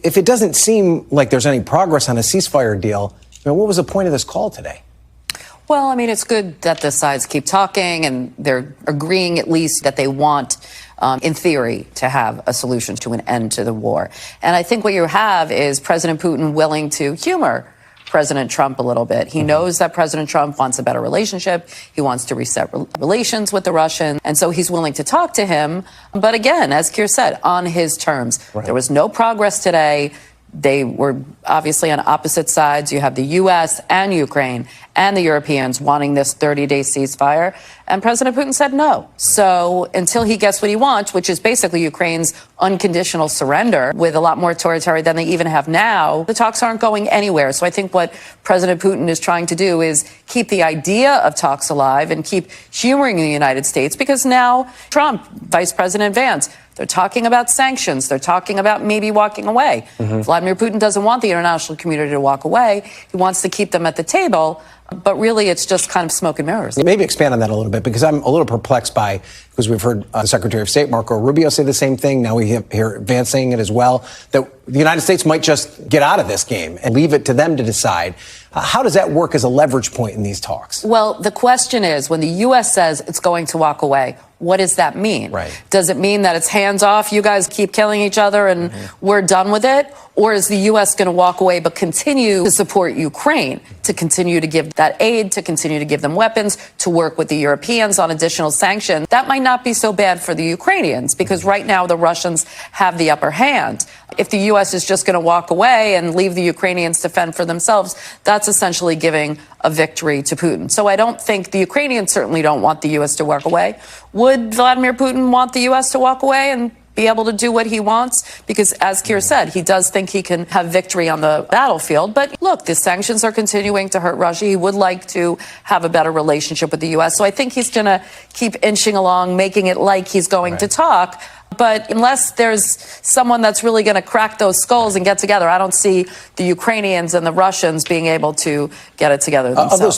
if it doesn't seem like there's any progress on a ceasefire deal, what was the point of this call today? Well, I mean, it's good that the sides keep talking and they're agreeing at least that they want, in theory, to have a solution to an end to the war. And I think what you have is President Putin willing to humor President Trump a little bit. He knows that President Trump wants a better relationship. He wants to reset relations with the Russians. And so he's willing to talk to him. But again, as Keir said, on his terms. Right. There was no progress today. They were obviously on opposite sides. You have the U.S. and Ukraine and the Europeans wanting this 30-day ceasefire. And President Putin said no. So until he gets what he wants, which is basically Ukraine's unconditional surrender with a lot more territory than they even have now, the talks aren't going anywhere. So I think what President Putin is trying to do is keep the idea of talks alive and keep humoring the United States, because now Trump, Vice President Vance, they're talking about sanctions. They're talking about maybe walking away. Vladimir Putin doesn't want the international community to walk away. He wants to keep them at the table. But really, it's just kind of smoke and mirrors. Maybe expand on that a little bit, because I'm a little perplexed by, because we've heard the Secretary of State, Marco Rubio, say the same thing. Now we hear Vance saying it as well, that the United States might just get out of this game and leave it to them to decide. How does that work as a leverage point in these talks? Well, the question is, when the U.S. says it's going to walk away, what does that mean? Right. Does it mean that it's hands off, you guys keep killing each other and we're done with it? Or is the U.S. going to walk away but continue to support Ukraine, to continue to give that aid, to continue to give them weapons, to work with the Europeans on additional sanctions? That might not be so bad for the Ukrainians, because right now the Russians have the upper hand. If the U.S. is just going to walk away and leave the Ukrainians to fend for themselves, that's essentially giving a victory to Putin. So I don't think the Ukrainians certainly don't want the U.S. to walk away. Would Vladimir Putin want the U.S. to walk away and be able to do what he wants? Because, as Keir said, he does think he can have victory on the battlefield. But look, the sanctions are continuing to hurt Russia. He would like to have a better relationship with the U.S. So I think he's going to keep inching along, making it like he's going to talk. But unless there's someone that's really going to crack those skulls and get together, I don't see the Ukrainians and the Russians being able to get it together themselves.